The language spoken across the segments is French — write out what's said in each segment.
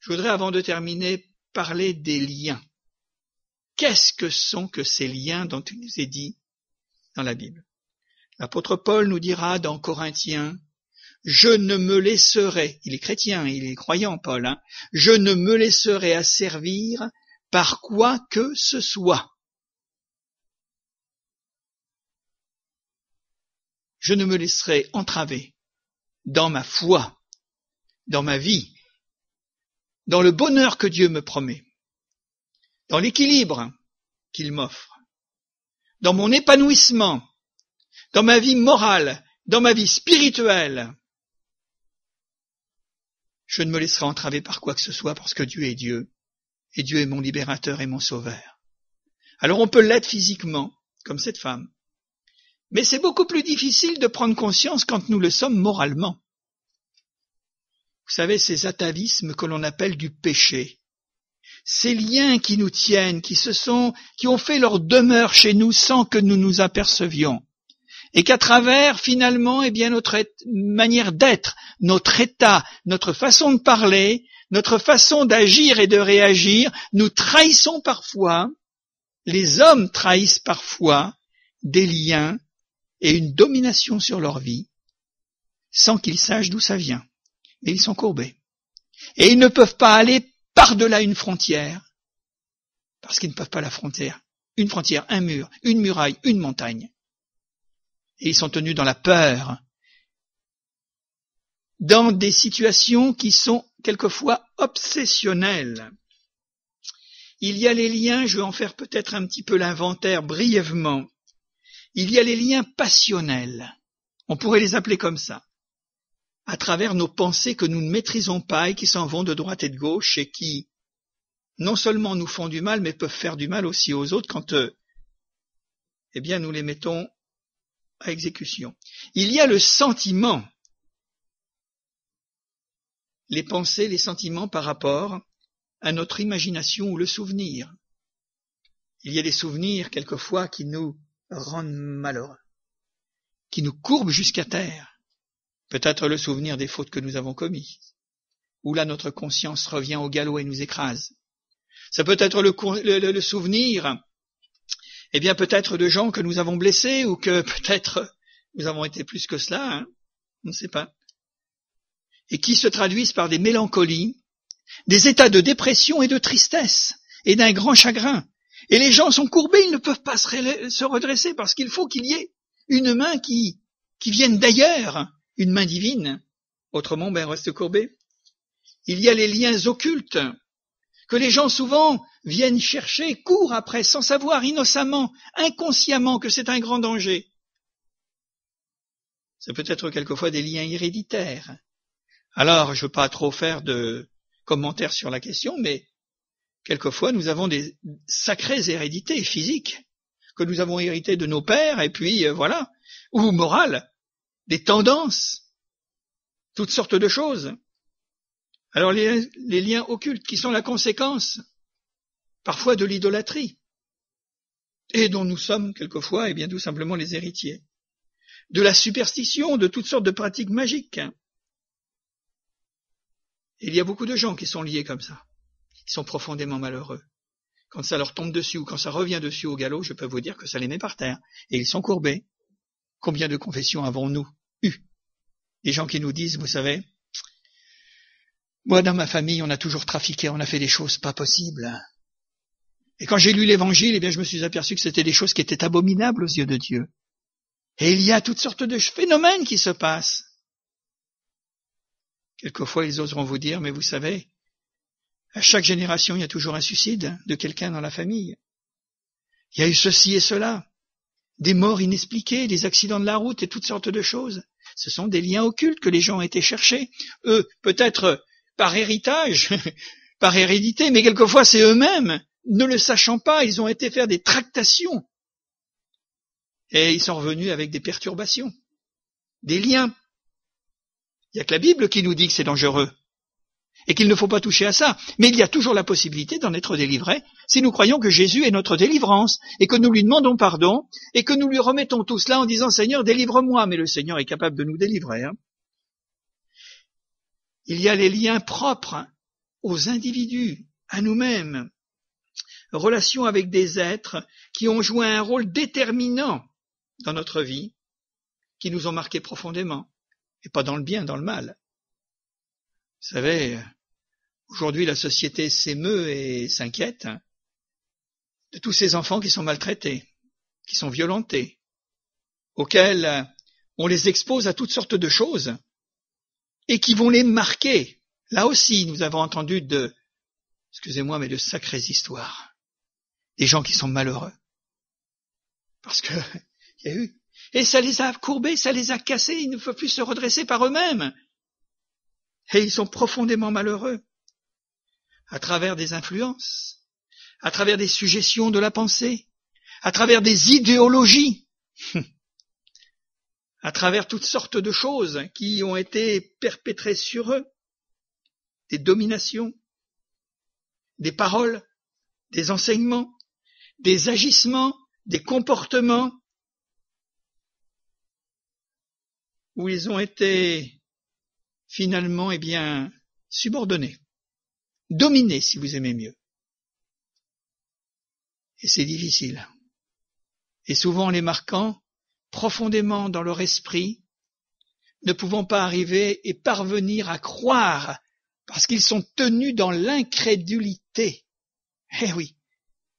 Je voudrais, avant de terminer, parler des liens. Qu'est-ce que sont que ces liens dont il nous est dit dans la Bible? L'apôtre Paul nous dira dans Corinthiens, « Je ne me laisserai », il est chrétien, il est croyant Paul, hein, « je ne me laisserai asservir par quoi que ce soit. » Je ne me laisserai entraver dans ma foi, dans ma vie, dans le bonheur que Dieu me promet, dans l'équilibre qu'il m'offre, dans mon épanouissement, dans ma vie morale, dans ma vie spirituelle. Je ne me laisserai entraver par quoi que ce soit parce que Dieu est Dieu, et Dieu est mon libérateur et mon sauveur. Alors on peut l'être physiquement, comme cette femme, mais c'est beaucoup plus difficile de prendre conscience quand nous le sommes moralement. Vous savez, ces atavismes que l'on appelle du péché, ces liens qui nous tiennent, qui ont fait leur demeure chez nous sans que nous nous apercevions, et qu'à travers, finalement, notre manière d'être, notre état, notre façon de parler, notre façon d'agir et de réagir, nous trahissons parfois, les hommes trahissent parfois des liens et une domination sur leur vie, sans qu'ils sachent d'où ça vient. Mais ils sont courbés. Et ils ne peuvent pas aller par-delà une frontière, parce qu'ils ne peuvent pas la frontière. Une frontière, un mur, une muraille, une montagne. Et ils sont tenus dans la peur, dans des situations qui sont quelquefois obsessionnelles. Il y a les liens, je vais en faire peut-être un petit peu l'inventaire brièvement. Il y a les liens passionnels, on pourrait les appeler comme ça, à travers nos pensées que nous ne maîtrisons pas et qui s'en vont de droite et de gauche et qui non seulement nous font du mal, mais peuvent faire du mal aussi aux autres quand nous les mettons à exécution. Il y a le sentiment, les pensées, les sentiments par rapport à notre imagination ou le souvenir. Il y a des souvenirs quelquefois qui nous rendent malheureux, qui nous courbent jusqu'à terre. Peut-être le souvenir des fautes que nous avons commises, où là notre conscience revient au galop et nous écrase. Ça peut être le souvenir, peut-être de gens que nous avons blessés, ou que peut-être nous avons été plus que cela, hein, on ne sait pas. Et qui se traduisent par des mélancolies, des états de dépression et de tristesse, et d'un grand chagrin. Et les gens sont courbés, ils ne peuvent pas se redresser, parce qu'il faut qu'il y ait une main qui vienne d'ailleurs, une main divine. Autrement, reste courbé. Il y a les liens occultes, que les gens souvent viennent chercher, courent après, sans savoir, innocemment, inconsciemment, que c'est un grand danger. Ça peut être quelquefois des liens héréditaires. Alors, je ne veux pas trop faire de commentaires sur la question, mais quelquefois nous avons des sacrées hérédités physiques, que nous avons héritées de nos pères, et puis ou morales, des tendances, toutes sortes de choses. Alors les liens occultes qui sont la conséquence parfois de l'idolâtrie et dont nous sommes quelquefois tout simplement les héritiers, de la superstition, de toutes sortes de pratiques magiques. Et il y a beaucoup de gens qui sont liés comme ça, ils sont profondément malheureux. Quand ça leur tombe dessus ou quand ça revient dessus au galop, je peux vous dire que ça les met par terre et ils sont courbés. Combien de confessions avons-nous eu? Des gens qui nous disent, vous savez, moi dans ma famille on a toujours trafiqué, on a fait des choses pas possibles. Et quand j'ai lu l'évangile, je me suis aperçu que c'était des choses qui étaient abominables aux yeux de Dieu. Et il y a toutes sortes de phénomènes qui se passent. Quelquefois ils oseront vous dire, mais vous savez, à chaque génération il y a toujours un suicide de quelqu'un dans la famille. Il y a eu ceci et cela. Des morts inexpliquées, des accidents de la route et toutes sortes de choses. Ce sont des liens occultes que les gens ont été chercher. Eux, peut-être par héritage, par hérédité, mais quelquefois c'est eux-mêmes, ne le sachant pas, ils ont été faire des tractations. Et ils sont revenus avec des perturbations, des liens. Il n'y a que la Bible qui nous dit que c'est dangereux et qu'il ne faut pas toucher à ça. Mais il y a toujours la possibilité d'en être délivré si nous croyons que Jésus est notre délivrance et que nous lui demandons pardon et que nous lui remettons tout cela en disant « Seigneur, délivre-moi ». Mais le Seigneur est capable de nous délivrer. Il y a les liens propres aux individus, à nous-mêmes, relation avec des êtres qui ont joué un rôle déterminant dans notre vie, qui nous ont marqués profondément, et pas dans le bien, dans le mal. Vous savez, aujourd'hui la société s'émeut et s'inquiète de tous ces enfants qui sont maltraités, qui sont violentés, auxquels on les expose à toutes sortes de choses et qui vont les marquer. Là aussi, nous avons entendu excusez-moi, mais de sacrées histoires. Des gens qui sont malheureux. Parce que, il y a eu, et ça les a courbés, ça les a cassés, ils ne peuvent plus se redresser par eux-mêmes. Et ils sont profondément malheureux. À travers des influences, à travers des suggestions de la pensée, à travers des idéologies, à travers toutes sortes de choses qui ont été perpétrées sur eux, des dominations, des paroles, des enseignements, des agissements, des comportements, où ils ont été finalement, subordonnés, dominés si vous aimez mieux. Et c'est difficile. Et souvent les marquant profondément dans leur esprit, ne pouvant pas arriver et parvenir à croire, parce qu'ils sont tenus dans l'incrédulité. Eh oui,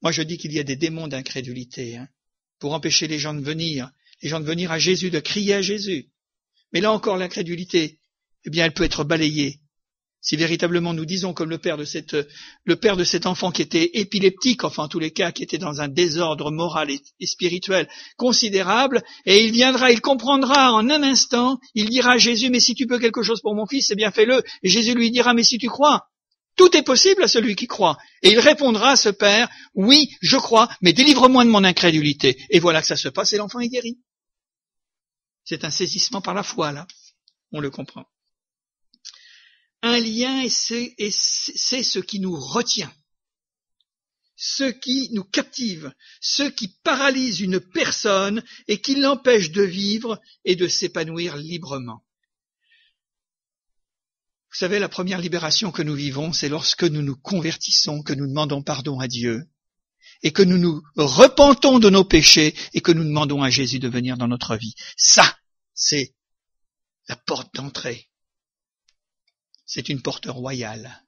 moi je dis qu'il y a des démons d'incrédulité, pour empêcher les gens de venir à Jésus, de crier à Jésus. Mais là encore, l'incrédulité, elle peut être balayée. Si véritablement nous disons comme le père de cet enfant qui était épileptique, enfin en tous les cas, qui était dans un désordre moral et spirituel considérable, et il comprendra en un instant, il dira à Jésus, mais si tu peux quelque chose pour mon fils, eh bien fais-le. Et Jésus lui dira, mais si tu crois, tout est possible à celui qui croit. Et il répondra à ce père, oui, je crois, mais délivre-moi de mon incrédulité. Et voilà que ça se passe et l'enfant est guéri. C'est un saisissement par la foi, là. On le comprend. Un lien, c'est ce qui nous retient, ce qui nous captive, ce qui paralyse une personne et qui l'empêche de vivre et de s'épanouir librement. Vous savez, la première libération que nous vivons, c'est lorsque nous nous convertissons, que nous demandons pardon à Dieu et que nous nous repentons de nos péchés et que nous demandons à Jésus de venir dans notre vie. Ça, c'est la porte d'entrée. C'est une porte royale.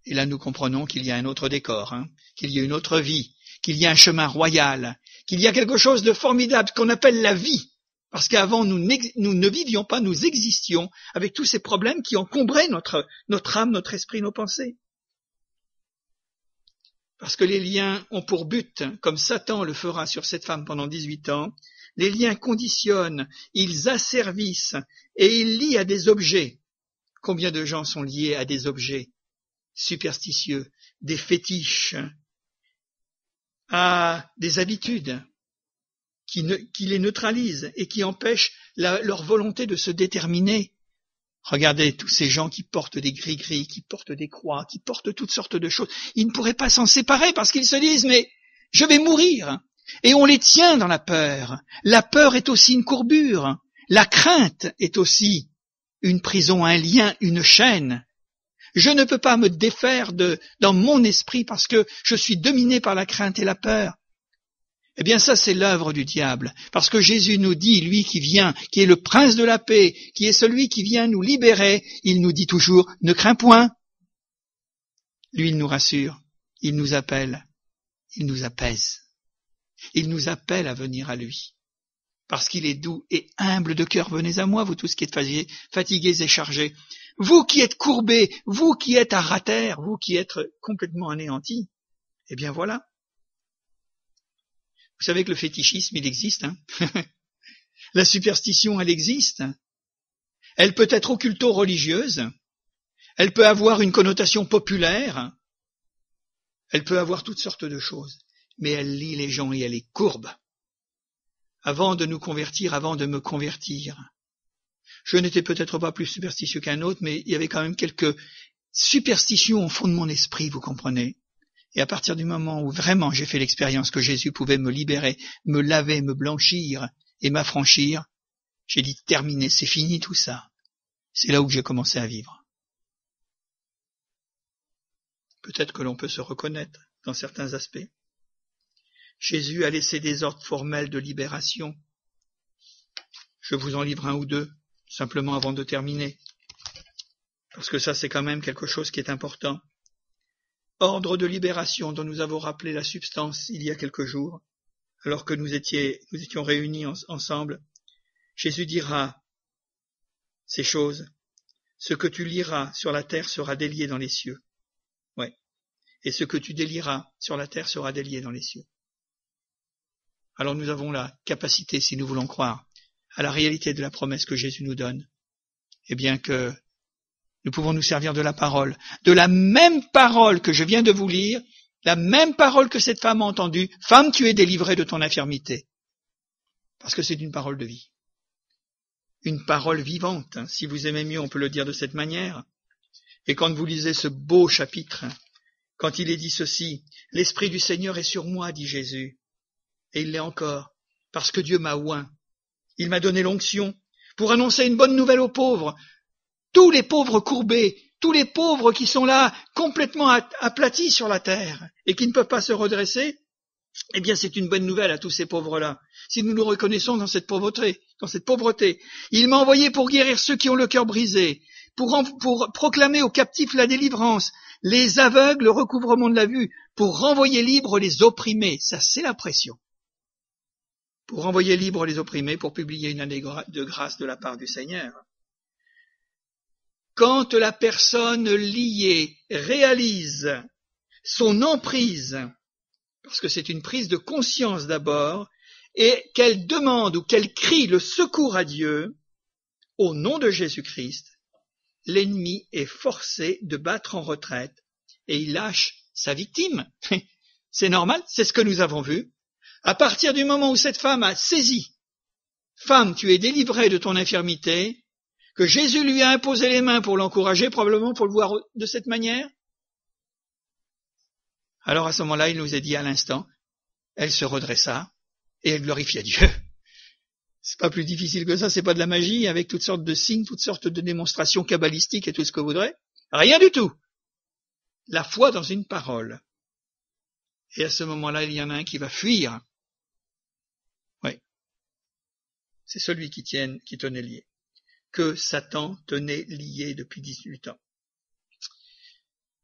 Et là, nous comprenons qu'il y a un autre décor, qu'il y a une autre vie, qu'il y a un chemin royal, qu'il y a quelque chose de formidable qu'on appelle la vie. Parce qu'avant, nous ne vivions pas, nous existions avec tous ces problèmes qui encombraient notre âme, notre esprit, nos pensées. Parce que les liens ont pour but, comme Satan le fera sur cette femme pendant 18 ans, les liens conditionnent, ils asservissent et ils lient à des objets. Combien de gens sont liés à des objets superstitieux, des fétiches, à des habitudes qui les neutralisent et qui empêchent leur volonté de se déterminer. Regardez tous ces gens qui portent des gris-gris, qui portent des croix, qui portent toutes sortes de choses. Ils ne pourraient pas s'en séparer parce qu'ils se disent « mais je vais mourir ». Et on les tient dans la peur. La peur est aussi une courbure. La crainte est aussi une prison, un lien, une chaîne. Je ne peux pas me défaire dans mon esprit parce que je suis dominé par la crainte et la peur. Eh bien ça c'est l'œuvre du diable, parce que Jésus nous dit, lui qui vient, qui est le prince de la paix, qui est celui qui vient nous libérer, il nous dit toujours, ne crains point. Lui il nous rassure, il nous appelle, il nous apaise, il nous appelle à venir à lui. Parce qu'il est doux et humble de cœur, venez à moi, vous tous qui êtes fatigués et chargés. Vous qui êtes courbés, vous qui êtes à ras terre, vous qui êtes complètement anéantis, eh bien voilà. Vous savez que le fétichisme, il existe. La superstition, elle existe. Elle peut être occulto-religieuse. Elle peut avoir une connotation populaire. Elle peut avoir toutes sortes de choses. Mais elle lie les gens et elle les courbe. Avant de nous convertir, avant de me convertir, je n'étais peut-être pas plus superstitieux qu'un autre, mais il y avait quand même quelques superstitions au fond de mon esprit, vous comprenez. Et à partir du moment où vraiment j'ai fait l'expérience que Jésus pouvait me libérer, me laver, me blanchir et m'affranchir, j'ai dit terminé, c'est fini tout ça. C'est là où j'ai commencé à vivre. Peut-être que l'on peut se reconnaître dans certains aspects. Jésus a laissé des ordres formels de libération. Je vous en livre un ou deux, simplement avant de terminer, parce que ça c'est quand même quelque chose qui est important. Ordre de libération dont nous avons rappelé la substance il y a quelques jours, alors que nous étions réunis ensemble. Jésus dira ces choses. Ce que tu liras sur la terre sera délié dans les cieux. Ouais. Et ce que tu délieras sur la terre sera délié dans les cieux. Alors nous avons la capacité, si nous voulons croire à la réalité de la promesse que Jésus nous donne, eh bien que nous pouvons nous servir de la parole, de la même parole que je viens de vous lire, la même parole que cette femme a entendue. Femme, tu es délivrée de ton infirmité. Parce que c'est une parole de vie. Une parole vivante. Si vous aimez mieux, on peut le dire de cette manière. Et quand vous lisez ce beau chapitre, quand il est dit ceci, « L'Esprit du Seigneur est sur moi, dit Jésus. » Et il l'est encore, parce que Dieu m'a oint. Il m'a donné l'onction pour annoncer une bonne nouvelle aux pauvres. Tous les pauvres courbés, tous les pauvres qui sont là, complètement aplatis sur la terre et qui ne peuvent pas se redresser, eh bien c'est une bonne nouvelle à tous ces pauvres-là. Si nous nous reconnaissons dans cette pauvreté, il m'a envoyé pour guérir ceux qui ont le cœur brisé, pour proclamer aux captifs la délivrance, les aveugles le recouvrement de la vue, pour renvoyer libres les opprimés. Ça, c'est la pression. Pour renvoyer libres les opprimés, pour publier une année de grâce de la part du Seigneur. Quand la personne liée réalise son emprise, parce que c'est une prise de conscience d'abord, et qu'elle demande ou qu'elle crie le secours à Dieu, au nom de Jésus-Christ, l'ennemi est forcé de battre en retraite et il lâche sa victime. C'est normal, c'est ce que nous avons vu. À partir du moment où cette femme a saisi, femme, tu es délivrée de ton infirmité, que Jésus lui a imposé les mains pour l'encourager, probablement pour le voir de cette manière, alors à ce moment-là, il nous est dit à l'instant, elle se redressa et elle glorifia Dieu. C'est pas plus difficile que ça, c'est pas de la magie avec toutes sortes de signes, toutes sortes de démonstrations kabbalistiques et tout ce que vous voudrez. Rien du tout. La foi dans une parole. Et à ce moment-là, il y en a un qui va fuir. Oui. C'est celui qui tenait lié. Que Satan tenait lié depuis 18 ans.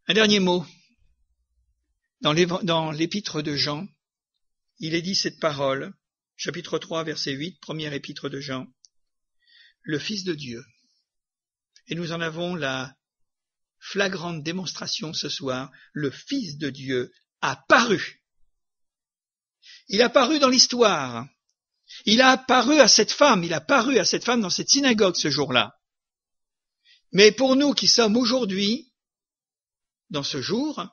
Un dernier mot. Dans l'épître de Jean, il est dit cette parole, chapitre 3, verset 8, première épître de Jean, le Fils de Dieu. Et nous en avons la flagrante démonstration ce soir, le Fils de Dieu a paru. Il a paru dans l'histoire. Il a apparu à cette femme dans cette synagogue ce jour-là. Mais pour nous qui sommes aujourd'hui, dans ce jour,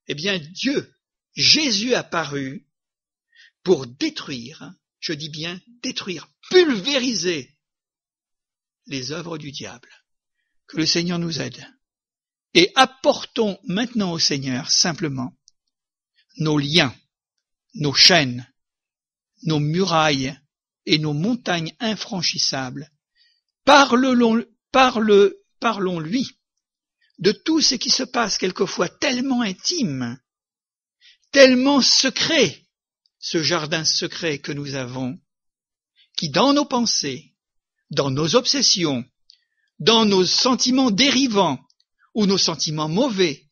eh bien Dieu, Jésus a paru pour détruire, je dis bien détruire, pulvériser les œuvres du diable. Que le Seigneur nous aide. Et apportons maintenant au Seigneur simplement nos liens, nos chaînes, nos murailles et nos montagnes infranchissables. Parlons-lui de tout ce qui se passe quelquefois tellement intime, tellement secret, ce jardin secret que nous avons, qui dans nos pensées, dans nos obsessions, dans nos sentiments dérivants ou nos sentiments mauvais,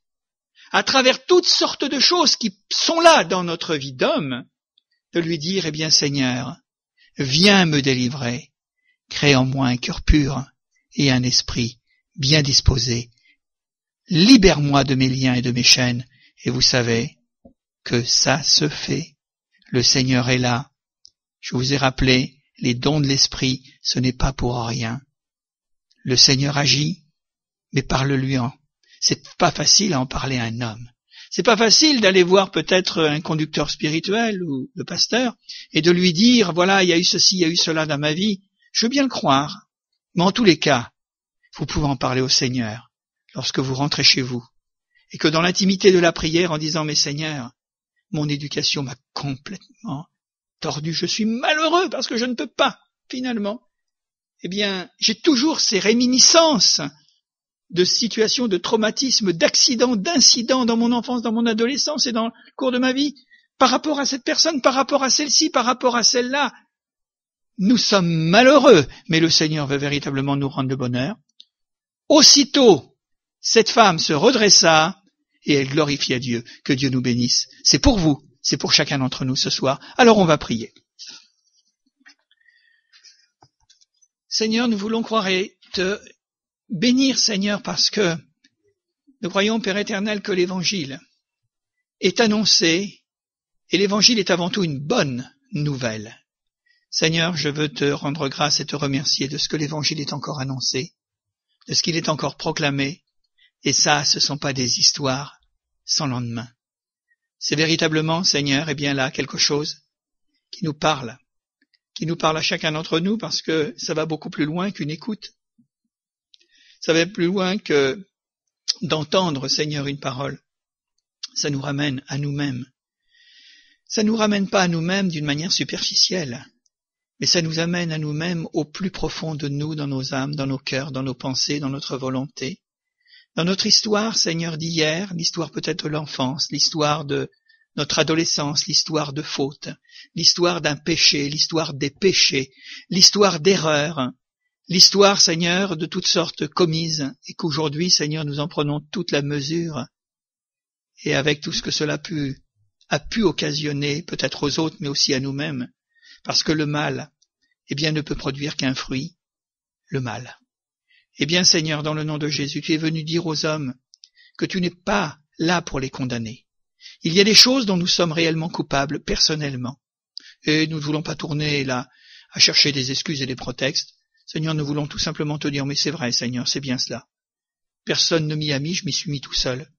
à travers toutes sortes de choses qui sont là dans notre vie d'homme, de lui dire, eh bien Seigneur, viens me délivrer, crée en moi un cœur pur et un esprit bien disposé. Libère-moi de mes liens et de mes chaînes, et vous savez que ça se fait. Le Seigneur est là. Je vous ai rappelé, les dons de l'esprit, ce n'est pas pour rien. Le Seigneur agit, mais parle-lui en. C'est pas facile à en parler à un homme. C'est pas facile d'aller voir peut-être un conducteur spirituel ou le pasteur et de lui dire, voilà, il y a eu ceci, il y a eu cela dans ma vie. Je veux bien le croire. Mais en tous les cas, vous pouvez en parler au Seigneur lorsque vous rentrez chez vous. Et que dans l'intimité de la prière en disant, mais Seigneur, mon éducation m'a complètement tordu. Je suis malheureux parce que je ne peux pas, finalement. Eh bien, j'ai toujours ces réminiscences de situations, de traumatismes, d'accidents, d'incidents dans mon enfance, dans mon adolescence et dans le cours de ma vie, par rapport à cette personne, par rapport à celle-ci, par rapport à celle-là. Nous sommes malheureux, mais le Seigneur veut véritablement nous rendre le bonheur. Aussitôt, cette femme se redressa et elle glorifia Dieu. Que Dieu nous bénisse. C'est pour vous, c'est pour chacun d'entre nous ce soir. Alors on va prier. Seigneur, nous voulons croire et te bénir, Seigneur, parce que nous croyons, Père éternel, que l'Évangile est annoncé et l'Évangile est avant tout une bonne nouvelle. Seigneur, je veux te rendre grâce et te remercier de ce que l'Évangile est encore annoncé, de ce qu'il est encore proclamé, et ça, ce ne sont pas des histoires sans lendemain. C'est véritablement, Seigneur, bien là, quelque chose qui nous parle à chacun d'entre nous, parce que ça va beaucoup plus loin qu'une écoute. Ça va plus loin que d'entendre, Seigneur, une parole. Ça nous ramène à nous-mêmes. Ça nous ramène pas à nous-mêmes d'une manière superficielle, mais ça nous amène à nous-mêmes au plus profond de nous, dans nos âmes, dans nos cœurs, dans nos pensées, dans notre volonté. Dans notre histoire, Seigneur, d'hier, l'histoire peut-être de l'enfance, l'histoire de notre adolescence, l'histoire de fautes, l'histoire d'un péché, l'histoire des péchés, l'histoire d'erreurs, l'histoire, Seigneur, de toutes sortes commises, et qu'aujourd'hui, Seigneur, nous en prenons toute la mesure, et avec tout ce que cela a pu occasionner, peut-être aux autres, mais aussi à nous-mêmes, parce que le mal, ne peut produire qu'un fruit, le mal. Seigneur, dans le nom de Jésus, tu es venu dire aux hommes que tu n'es pas là pour les condamner. Il y a des choses dont nous sommes réellement coupables, personnellement. Et nous ne voulons pas tourner là à chercher des excuses et des prétextes. Seigneur, nous voulons tout simplement te dire, mais c'est vrai, Seigneur, c'est bien cela. Personne ne m'y a mis, je m'y suis mis tout seul.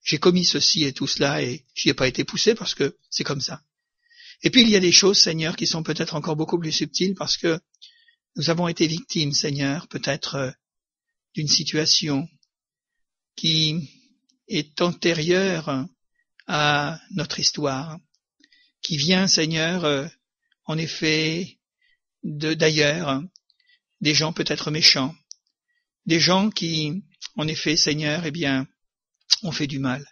J'ai commis ceci et tout cela et j'y ai pas été poussé parce que c'est comme ça. Et puis il y a des choses, Seigneur, qui sont peut-être encore beaucoup plus subtiles parce que nous avons été victimes, Seigneur, peut-être d'une situation qui est antérieure à notre histoire, qui vient, Seigneur, en effet, d'ailleurs, des gens peut-être méchants, des gens qui, en effet, Seigneur, ont fait du mal.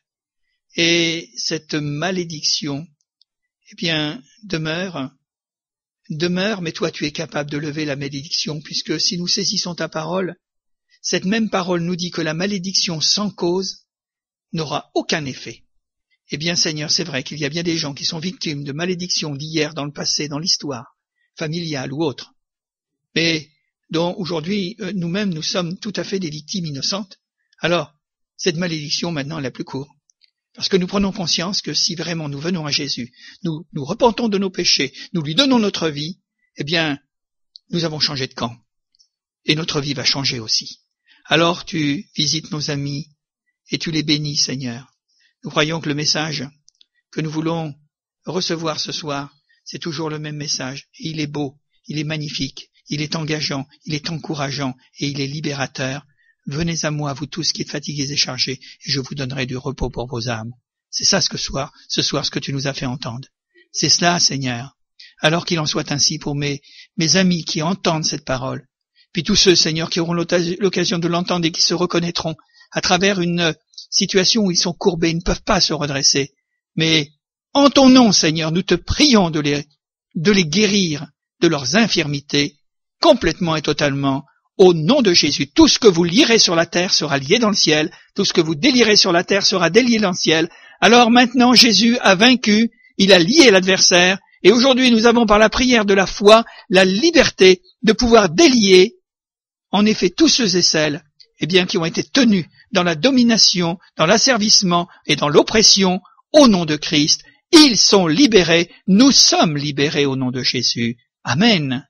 Et cette malédiction, demeure, mais toi tu es capable de lever la malédiction, puisque si nous saisissons ta parole, cette même parole nous dit que la malédiction sans cause n'aura aucun effet. Seigneur, c'est vrai qu'il y a bien des gens qui sont victimes de malédictions d'hier, dans le passé, dans l'histoire, familiale ou autre, mais dont aujourd'hui, nous-mêmes, nous sommes tout à fait des victimes innocentes. Alors, cette malédiction, maintenant, elle n'a plus cours. Parce que nous prenons conscience que si vraiment nous venons à Jésus, nous nous repentons de nos péchés, nous lui donnons notre vie, nous avons changé de camp. Et notre vie va changer aussi. Alors tu visites nos amis et tu les bénis, Seigneur. Nous croyons que le message que nous voulons recevoir ce soir, c'est toujours le même message. Et il est beau, il est magnifique, il est engageant, il est encourageant et il est libérateur. Venez à moi, vous tous qui êtes fatigués et chargés, et je vous donnerai du repos pour vos âmes. C'est ça ce soir, ce que tu nous as fait entendre. C'est cela, Seigneur. Alors qu'il en soit ainsi pour mes amis qui entendent cette parole, puis tous ceux, Seigneur, qui auront l'occasion de l'entendre et qui se reconnaîtront à travers une situation où ils sont courbés, ils ne peuvent pas se redresser. Mais en ton nom, Seigneur, nous te prions de les guérir de leurs infirmités, complètement et totalement. Au nom de Jésus, tout ce que vous lierez sur la terre sera lié dans le ciel, tout ce que vous délierez sur la terre sera délié dans le ciel. Alors maintenant, Jésus a vaincu, il a lié l'adversaire, et aujourd'hui nous avons par la prière de la foi la liberté de pouvoir délier, en effet, tous ceux et celles, qui ont été tenus dans la domination, dans l'asservissement et dans l'oppression, au nom de Christ. Ils sont libérés, nous sommes libérés au nom de Jésus. Amen.